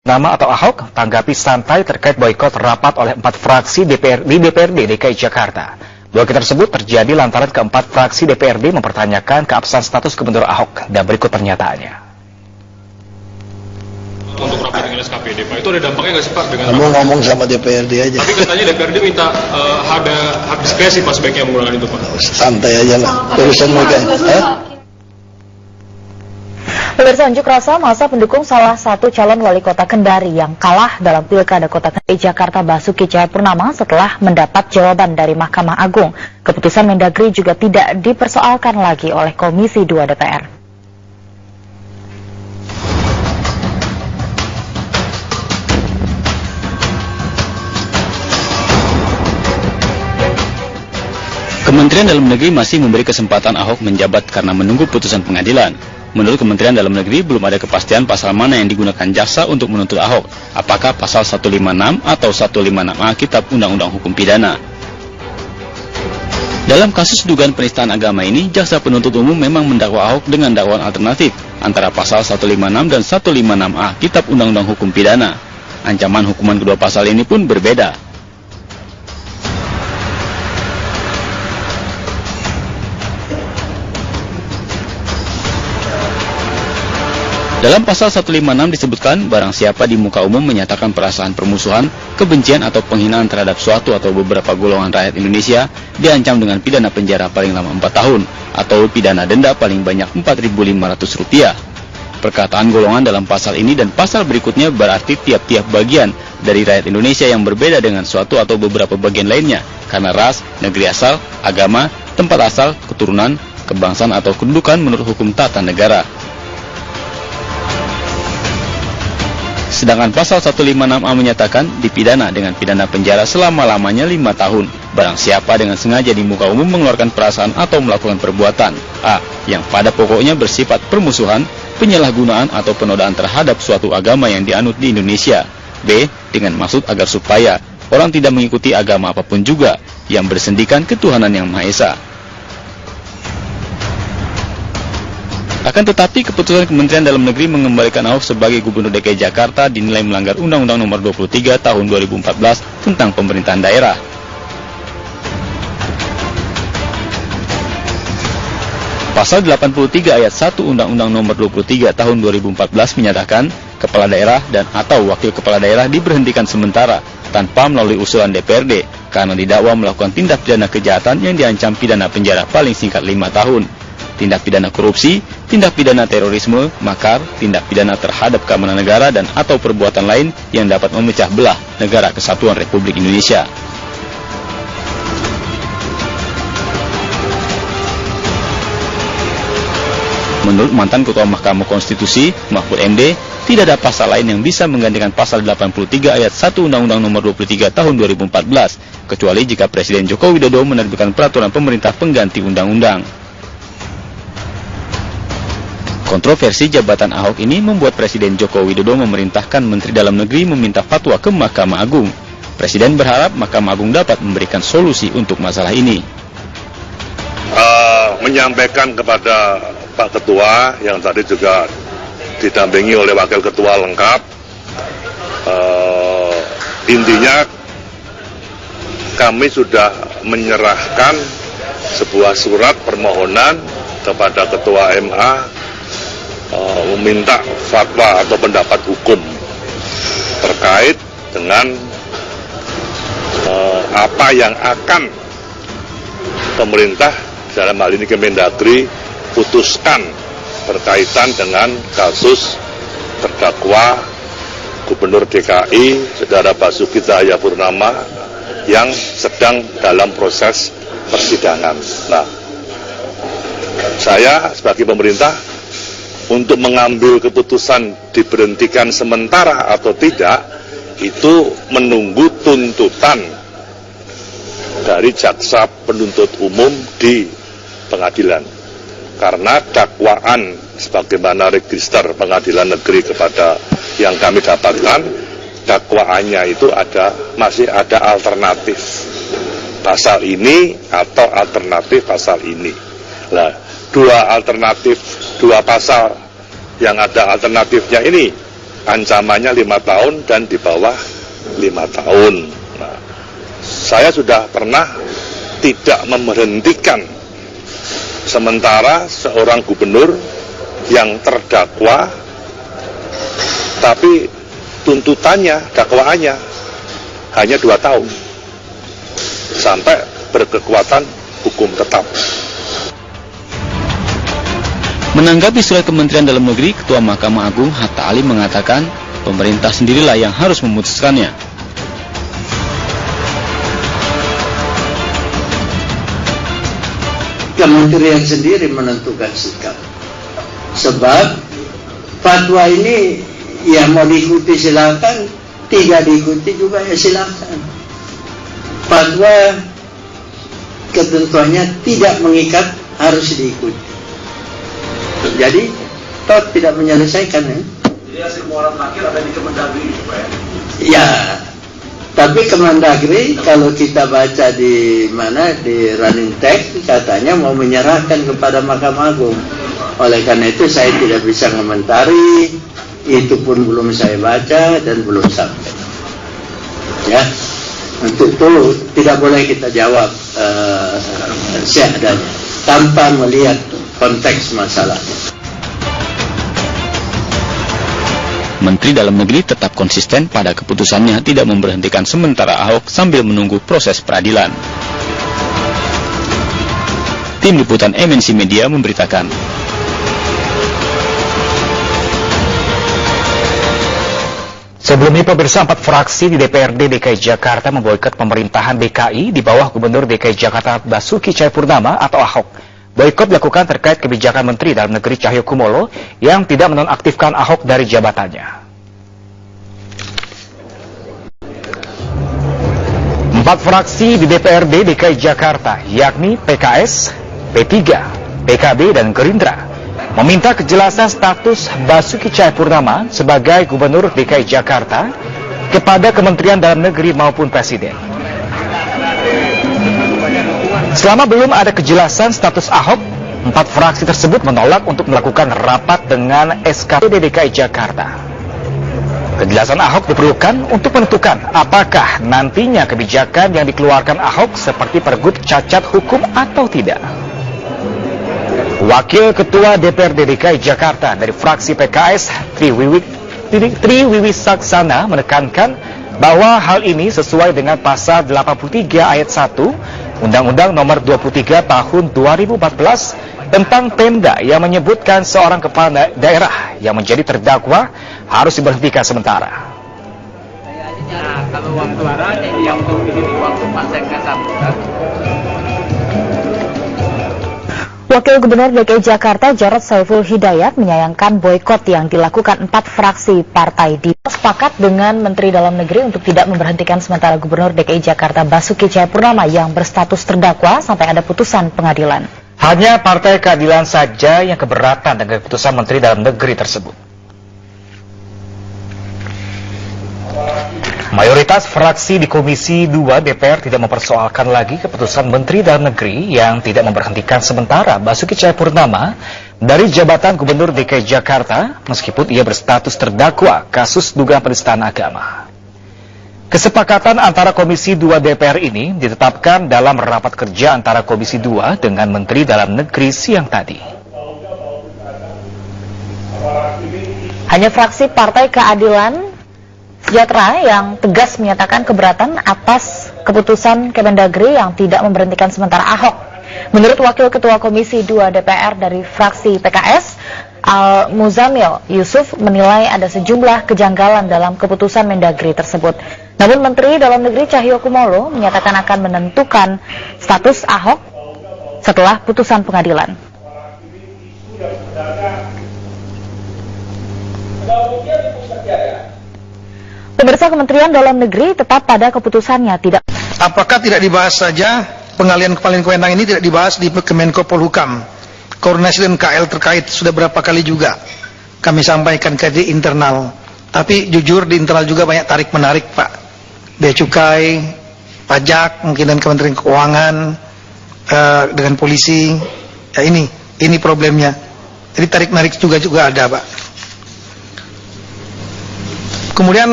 Nama atau Ahok tanggapi santai terkait boikot rapat oleh 4 fraksi DPRD DKI Jakarta. Boikot tersebut terjadi lantaran keempat fraksi DPRD mempertanyakan keabsahan status Gubernur Ahok, dan berikut pernyataannya. Untuk rapat dengan SKPD, Pak, itu ada dampaknya nggak sih, Pak? Dengan kamu ngomong sama DPRD aja. Tapi katanya DPRD minta ada hak diskresi Pak sebaiknya menggunakan itu, Pak. Santai aja lah, urusan mereka. Pemirsa, unjuk rasa masa pendukung salah satu calon wali kota Kendari yang kalah dalam Pilkada Kota Kendari Jakarta Basuki Cahayapurnama setelah mendapat jawaban dari Mahkamah Agung. Keputusan Mendagri juga tidak dipersoalkan lagi oleh Komisi 2 DPR. Kementerian Dalam Negeri masih memberi kesempatan Ahok menjabat karena menunggu putusan pengadilan. Menurut Kementerian Dalam Negeri, belum ada kepastian pasal mana yang digunakan jaksa untuk menuntut Ahok, apakah pasal 156 atau 156A Kitab Undang-Undang Hukum Pidana. Dalam kasus dugaan penistaan agama ini, jaksa penuntut umum memang mendakwa Ahok dengan dakwaan alternatif antara pasal 156 dan 156A Kitab Undang-Undang Hukum Pidana. Ancaman hukuman kedua pasal ini pun berbeda. Dalam pasal 156 disebutkan, barang siapa di muka umum menyatakan perasaan permusuhan, kebencian atau penghinaan terhadap suatu atau beberapa golongan rakyat Indonesia diancam dengan pidana penjara paling lama 4 tahun atau pidana denda paling banyak Rp4.500. Perkataan golongan dalam pasal ini dan pasal berikutnya berarti tiap-tiap bagian dari rakyat Indonesia yang berbeda dengan suatu atau beberapa bagian lainnya karena ras, negeri asal, agama, tempat asal, keturunan, kebangsaan atau kedudukan menurut hukum tata negara. Sedangkan pasal 156A menyatakan dipidana dengan pidana penjara selama-lamanya 5 tahun barang siapa dengan sengaja di muka umum mengeluarkan perasaan atau melakukan perbuatan A. yang pada pokoknya bersifat permusuhan, penyalahgunaan atau penodaan terhadap suatu agama yang dianut di Indonesia. B. dengan maksud agar supaya orang tidak mengikuti agama apapun juga yang bersendikan ketuhanan yang Maha Esa. Akan tetapi, keputusan Kementerian Dalam Negeri mengembalikan Ahok sebagai Gubernur DKI Jakarta dinilai melanggar Undang-Undang Nomor 23 Tahun 2014 tentang pemerintahan daerah. Pasal 83 ayat 1 Undang-Undang Nomor 23 Tahun 2014 menyatakan kepala daerah dan atau wakil kepala daerah diberhentikan sementara tanpa melalui usulan DPRD karena didakwa melakukan tindak pidana kejahatan yang diancam pidana penjara paling singkat 5 tahun. Tindak pidana korupsi, tindak pidana terorisme, makar, tindak pidana terhadap keamanan negara dan atau perbuatan lain yang dapat memecah belah negara kesatuan Republik Indonesia. Menurut mantan Ketua Mahkamah Konstitusi, Mahfud MD, tidak ada pasal lain yang bisa menggantikan pasal 83 ayat 1 Undang-Undang Nomor 23 Tahun 2014, kecuali jika Presiden Joko Widodo menerbitkan peraturan pemerintah pengganti undang-undang. Kontroversi jabatan Ahok ini membuat Presiden Joko Widodo memerintahkan Menteri Dalam Negeri meminta fatwa ke Mahkamah Agung. Presiden berharap Mahkamah Agung dapat memberikan solusi untuk masalah ini. Menyampaikan kepada Pak Ketua yang tadi juga didampingi oleh Wakil Ketua lengkap, intinya kami sudah menyerahkan sebuah surat permohonan kepada Ketua MA meminta fatwa atau pendapat hukum terkait dengan apa yang akan pemerintah dalam hal ini Kemendagri putuskan berkaitan dengan kasus terdakwa Gubernur DKI Saudara Basuki Cahayapurnama yang sedang dalam proses persidangan. Nah, saya sebagai pemerintah untuk mengambil keputusan diberhentikan sementara atau tidak, itu menunggu tuntutan dari jaksa penuntut umum di pengadilan. Karena dakwaan sebagaimana register pengadilan negeri kepada yang kami dapatkan, dakwaannya itu masih ada alternatif pasal ini atau alternatif pasal ini. Nah, dua pasal yang ada alternatifnya ini ancamannya 5 tahun dan di bawah 5 tahun. Nah, saya sudah pernah tidak memberhentikan sementara seorang gubernur yang terdakwa, tapi tuntutannya, dakwaannya hanya 2 tahun sampai berkekuatan hukum tetap. Menanggapi surat Kementerian Dalam Negeri, Ketua Mahkamah Agung Hatta Ali mengatakan pemerintah sendirilah yang harus memutuskannya. Kementerian sendiri menentukan sikap. Sebab fatwa ini ya mau diikuti silakan, tidak diikuti juga ya silakan. Fatwa ketentuannya tidak mengikat, harus diikuti. Jadi toh tidak menyelesaikan ya. Jadi hasil muara terakhir ada di Kemendagri Pak ya? Ya, tapi Kemendagri kalau kita baca di mana di running text katanya mau menyerahkan kepada Mahkamah Agung. Oleh karena itu saya tidak bisa komentari, itu pun belum saya baca dan belum sampai. Ya, untuk itu tidak boleh kita jawab seadanya tanpa melihat konteks masalahnya. Menteri Dalam Negeri tetap konsisten pada keputusannya tidak memberhentikan sementara Ahok sambil menunggu proses peradilan. Tim Liputan MNC Media memberitakan. Sebelumnya pemirsa, 4 fraksi di DPRD DKI Jakarta memboikot pemerintahan DKI di bawah Gubernur DKI Jakarta Basuki Cahayapurnama atau Ahok. Boikot dilakukan terkait kebijakan Menteri Dalam Negeri Cahyokumolo yang tidak menonaktifkan Ahok dari jabatannya. 4 fraksi di DPRD DKI Jakarta, yakni PKS, P3, PKB, dan Gerindra, meminta kejelasan status Basuki Cahayapurnama sebagai Gubernur DKI Jakarta kepada Kementerian Dalam Negeri maupun Presiden. Selama belum ada kejelasan status Ahok, 4 fraksi tersebut menolak untuk melakukan rapat dengan SKPD DKI Jakarta. Kejelasan Ahok diperlukan untuk menentukan apakah nantinya kebijakan yang dikeluarkan Ahok seperti Pergub cacat hukum atau tidak. Wakil Ketua DPRD DKI Jakarta dari fraksi PKS, Tri Wiwisaksana menekankan bahwa hal ini sesuai dengan pasal 83 ayat 1 Undang-Undang Nomor 23 Tahun 2014 tentang Pemda yang menyebutkan seorang kepala daerah yang menjadi terdakwa harus diberhentikan sementara. Nah, kalau waktu ada yang waktu masa kesambungan. Wakil Gubernur DKI Jakarta Jarod Saiful Hidayat menyayangkan boikot yang dilakukan 4 fraksi partai di sepakat dengan Menteri Dalam Negeri untuk tidak memberhentikan sementara Gubernur DKI Jakarta Basuki Cahayapurnama yang berstatus terdakwa sampai ada putusan pengadilan. Hanya Partai Keadilan saja yang keberatan dengan keputusan Menteri Dalam Negeri tersebut. Mayoritas fraksi di Komisi 2 DPR tidak mempersoalkan lagi keputusan Menteri Dalam Negeri yang tidak memberhentikan sementara Basuki Cahayapurnama dari jabatan Gubernur DKI Jakarta meskipun ia berstatus terdakwa kasus dugaan penistaan agama. Kesepakatan antara Komisi 2 DPR ini ditetapkan dalam rapat kerja antara Komisi 2 dengan Menteri Dalam Negeri siang tadi. Hanya fraksi Partai Keadilan Sejahtera yang tegas menyatakan keberatan atas keputusan Kemendagri yang tidak memberhentikan sementara Ahok. Menurut Wakil Ketua Komisi 2 DPR dari fraksi PKS, Al-Muzamil Yusuf menilai ada sejumlah kejanggalan dalam keputusan Mendagri tersebut. Namun Menteri Dalam Negeri Cahyokumolo menyatakan akan menentukan status Ahok setelah putusan pengadilan. Pemirsa, Kementerian Dalam Negeri tetap pada keputusannya tidak. Apakah tidak dibahas saja pengalihan kewenangan ini tidak dibahas di Kemenko Polhukam? Koordinasi dengan KL terkait sudah berapa kali juga kami sampaikan ke di internal. Tapi jujur di internal juga banyak tarik menarik Pak. Bea Cukai, pajak, mungkin dan Kementerian Keuangan dengan polisi. Ya ini problemnya. Jadi tarik menarik juga ada Pak. Kemudian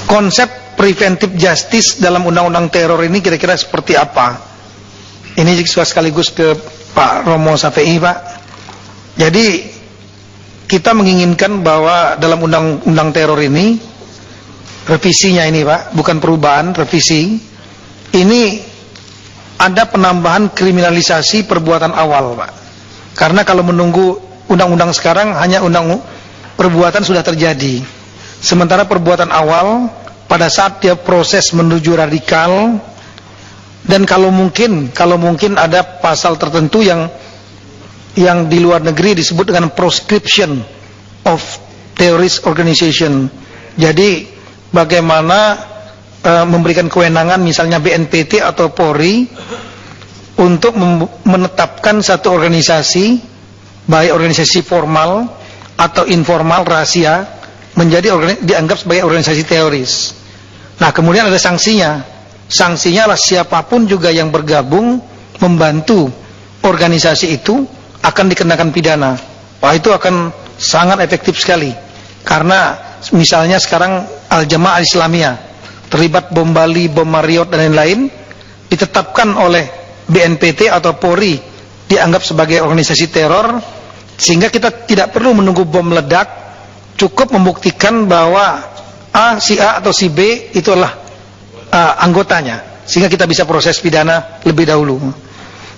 konsep preventive justice dalam undang-undang teror ini kira-kira seperti apa? Ini juga sekaligus ke Pak Romo Safei, Pak. Jadi kita menginginkan bahwa dalam undang-undang teror ini, revisinya ini, Pak, bukan perubahan, revisi, ini ada penambahan kriminalisasi perbuatan awal, Pak. Karena kalau menunggu undang-undang sekarang hanya perbuatan sudah terjadi. Sementara perbuatan awal pada saat dia proses menuju radikal, dan kalau mungkin ada pasal tertentu yang di luar negeri disebut dengan proscription of terrorist organization. Jadi bagaimana memberikan kewenangan misalnya BNPT atau Polri untuk menetapkan satu organisasi, baik organisasi formal atau informal rahasia, dianggap sebagai organisasi teroris. Nah, kemudian ada sanksinya. Sanksinya adalah siapapun juga yang bergabung membantu organisasi itu akan dikenakan pidana. Wah, itu akan sangat efektif sekali. Karena misalnya sekarang Al-Jamaah Al-Islamiyah terlibat bom Bali, bom Marriott dan lain-lain, ditetapkan oleh BNPT atau Polri dianggap sebagai organisasi teror, sehingga kita tidak perlu menunggu bom meledak, cukup membuktikan bahwa si A atau si B itu adalah anggotanya, sehingga kita bisa proses pidana lebih dahulu.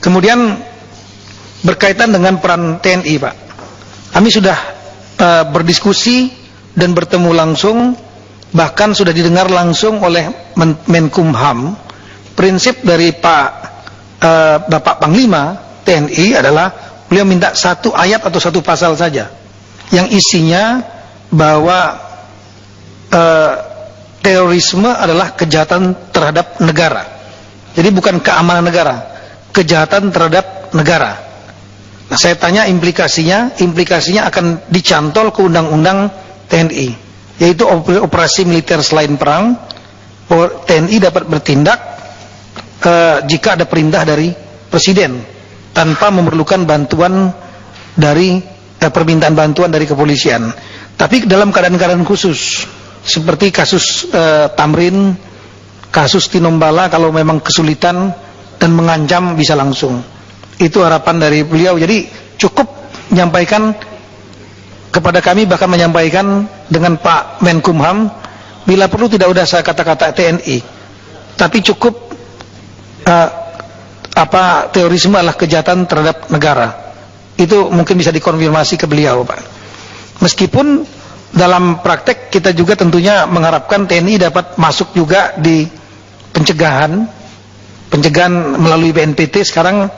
Kemudian berkaitan dengan peran TNI, Pak, kami sudah berdiskusi dan bertemu langsung, bahkan sudah didengar langsung oleh Menkumham. Prinsip dari Bapak Panglima TNI adalah beliau minta satu ayat atau satu pasal saja yang isinya bahwa terorisme adalah kejahatan terhadap negara. Jadi bukan keamanan negara, kejahatan terhadap negara. Nah, saya tanya implikasinya akan dicantol ke undang-undang TNI, yaitu operasi militer selain perang. TNI dapat bertindak jika ada perintah dari presiden tanpa memerlukan bantuan dari permintaan bantuan dari kepolisian. Tapi dalam keadaan-keadaan khusus seperti kasus Tamrin, kasus Tinombala, kalau memang kesulitan dan mengancam bisa langsung. Itu harapan dari beliau. Jadi cukup menyampaikan kepada kami, bahkan menyampaikan dengan Pak Menkumham, bila perlu tidak usah kata-kata TNI, tapi cukup terorisme adalah kejahatan terhadap negara. Itu mungkin bisa dikonfirmasi ke beliau, Pak. Meskipun dalam praktek kita juga tentunya mengharapkan TNI dapat masuk juga di pencegahan melalui BNPT. Sekarang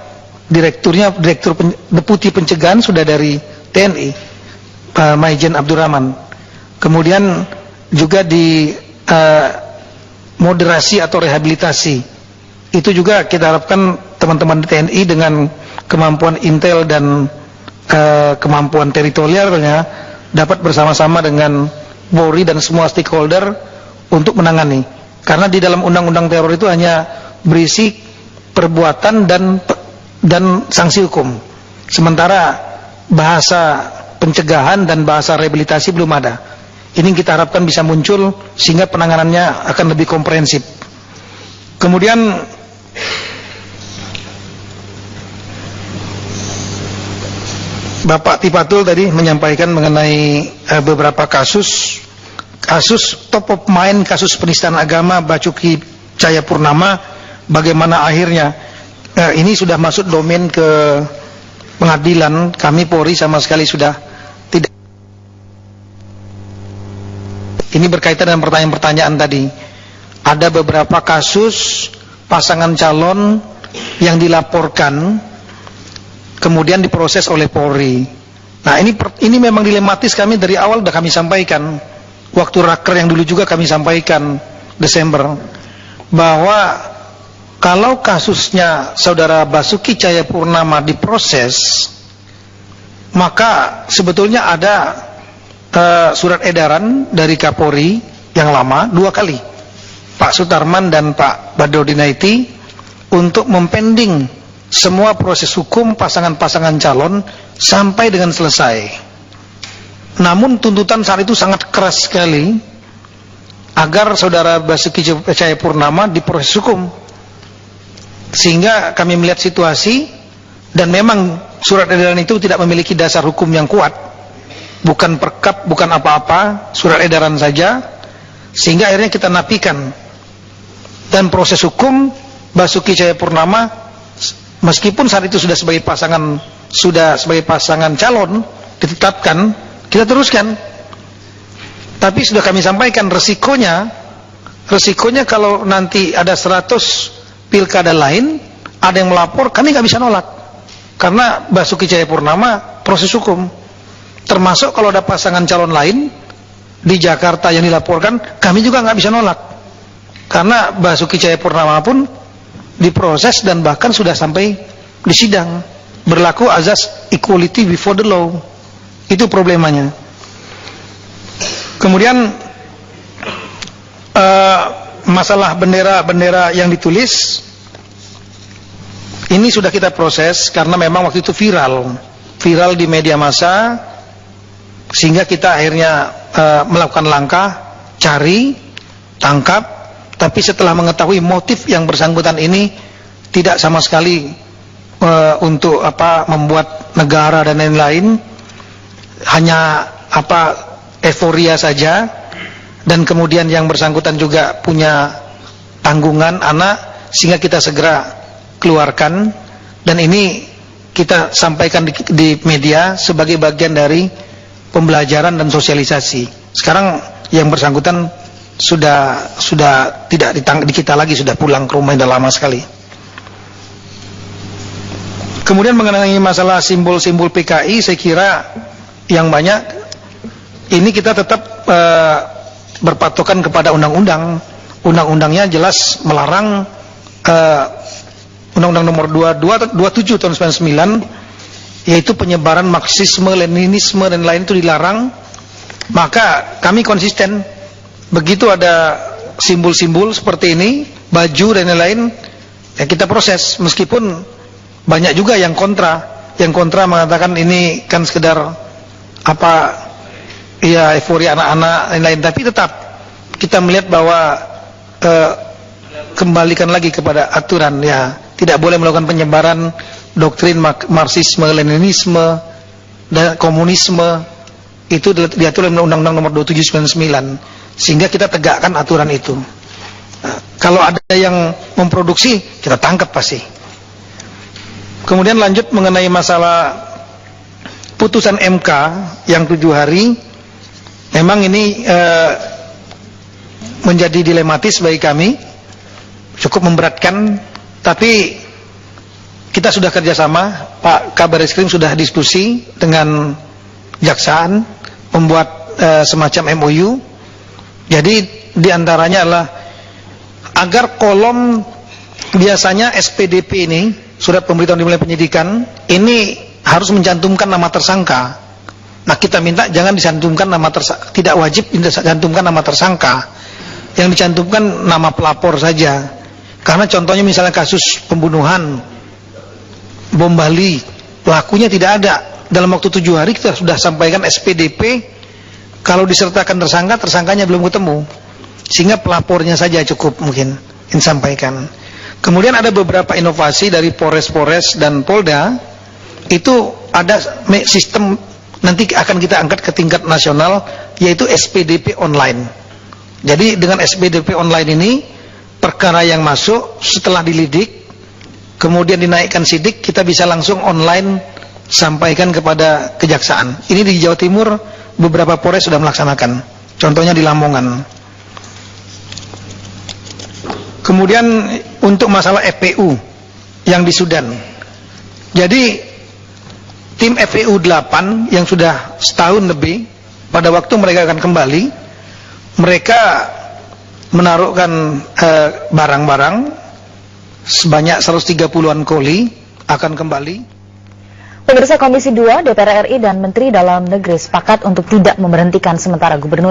direktur deputi pencegahan sudah dari TNI, Maijen Abdurrahman. Kemudian juga di moderasi atau rehabilitasi, itu juga kita harapkan teman-teman TNI dengan kemampuan intel dan kemampuan teritorialnya dapat bersama-sama dengan Polri dan semua stakeholder untuk menangani. Karena di dalam undang-undang teror itu hanya berisi perbuatan dan sanksi hukum. Sementara bahasa pencegahan dan bahasa rehabilitasi belum ada. Ini kita harapkan bisa muncul sehingga penanganannya akan lebih komprehensif. Kemudian Bapak Tifatul tadi menyampaikan mengenai beberapa kasus top of mind, kasus penistaan agama Basuki Cahayapurnama, bagaimana akhirnya ini sudah masuk domain ke pengadilan. Kami Polri sama sekali sudah tidak. Ini berkaitan dengan pertanyaan-pertanyaan tadi. Ada beberapa kasus pasangan calon yang dilaporkan kemudian diproses oleh Polri. Nah, ini memang dilematis. Kami dari awal sudah kami sampaikan, waktu raker yang dulu juga kami sampaikan Desember, bahwa kalau kasusnya saudara Basuki Cahayapurnama diproses, maka sebetulnya ada surat edaran dari Kapolri yang lama 2 kali, Pak Sutarman dan Pak Badrodinaiti, untuk mempending semua proses hukum pasangan-pasangan calon sampai dengan selesai. namun tuntutan saat itu sangat keras sekali agar saudara Basuki Cahayapurnama diproses hukum. Sehingga kami melihat situasi, dan memang surat edaran itu tidak memiliki dasar hukum yang kuat, bukan perkap, bukan apa-apa, surat edaran saja, sehingga akhirnya kita nafikan. Dan proses hukum Basuki Cahayapurnama, meskipun saat itu sudah sebagai pasangan calon ditetapkan, kita teruskan. Tapi sudah kami sampaikan resikonya kalau nanti ada 100 pilkada lain, ada yang melapor, kami nggak bisa nolak. Karena Basuki Cahayapurnama proses hukum. Termasuk kalau ada pasangan calon lain di Jakarta yang dilaporkan, kami juga nggak bisa nolak. Karena Basuki Cahayapurnama pun diproses dan bahkan sudah sampai di sidang. Berlaku azas equality before the law. Itu problemanya. Kemudian masalah bendera-bendera yang ditulis, ini sudah kita proses karena memang waktu itu viral di media massa, sehingga kita akhirnya melakukan langkah cari, tangkap. Tapi setelah mengetahui motif yang bersangkutan ini tidak sama sekali untuk membuat negara dan lain-lain, hanya euforia saja. Dan kemudian yang bersangkutan juga punya tanggungan anak, sehingga kita segera keluarkan. Dan ini kita sampaikan di media sebagai bagian dari pembelajaran dan sosialisasi. Sekarang yang bersangkutan sudah tidak di kita lagi, sudah pulang ke rumah, sudah lama sekali. Kemudian mengenai masalah simbol-simbol PKI, saya kira yang banyak ini kita tetap berpatokan kepada undang-undang. Undang-undangnya jelas melarang, Undang-Undang nomor 27 tahun 99, yaitu penyebaran Marxisme, Leninisme dan lain itu dilarang. Maka kami konsisten, begitu ada simbol-simbol seperti ini, baju dan lain-lain, ya kita proses. Meskipun banyak juga yang kontra mengatakan ini kan sekedar euforia anak-anak dan lain-lain. Tapi tetap kita melihat bahwa kembalikan lagi kepada aturan, ya tidak boleh melakukan penyebaran doktrin Marxisme, Leninisme dan komunisme. Itu diatur dalam Undang-Undang nomor 27/99, sehingga kita tegakkan aturan itu. Nah, kalau ada yang memproduksi, kita tangkap pasti. Kemudian lanjut mengenai masalah putusan MK yang 7 hari. Memang ini menjadi dilematis bagi kami, cukup memberatkan. Tapi kita sudah kerjasama, Pak Kabar Eskrim sudah diskusi dengan jaksaan, membuat semacam MOU. Jadi diantaranya adalah agar kolom biasanya SPDP ini, surat pemberitahuan dimulai penyidikan, ini harus mencantumkan nama tersangka. Nah, kita minta jangan dicantumkan nama tersangka, tidak wajib dicantumkan nama tersangka. Yang dicantumkan nama pelapor saja. Karena contohnya misalnya kasus pembunuhan, bom Bali, pelakunya tidak ada. Dalam waktu 7 hari kita sudah sampaikan SPDP. Kalau disertakan tersangka, tersangkanya belum ketemu. Sehingga pelapornya saja cukup mungkin disampaikan. Kemudian ada beberapa inovasi dari Polres dan Polda. Itu ada sistem, nanti akan kita angkat ke tingkat nasional, yaitu SPDP online. Jadi dengan SPDP online ini, perkara yang masuk setelah dilidik, kemudian dinaikkan sidik, kita bisa langsung online sampaikan kepada kejaksaan. Ini di Jawa Timur beberapa Polres sudah melaksanakan. Contohnya di Lamongan. Kemudian untuk masalah FPU yang di Sudan. Jadi tim FPU 8 yang sudah setahun lebih, pada waktu mereka akan kembali, mereka menaruhkan barang-barang sebanyak 130-an koli akan kembali. Pemirsa, Komisi 2 DPR RI dan Menteri Dalam Negeri sepakat untuk tidak memberhentikan sementara Gubernur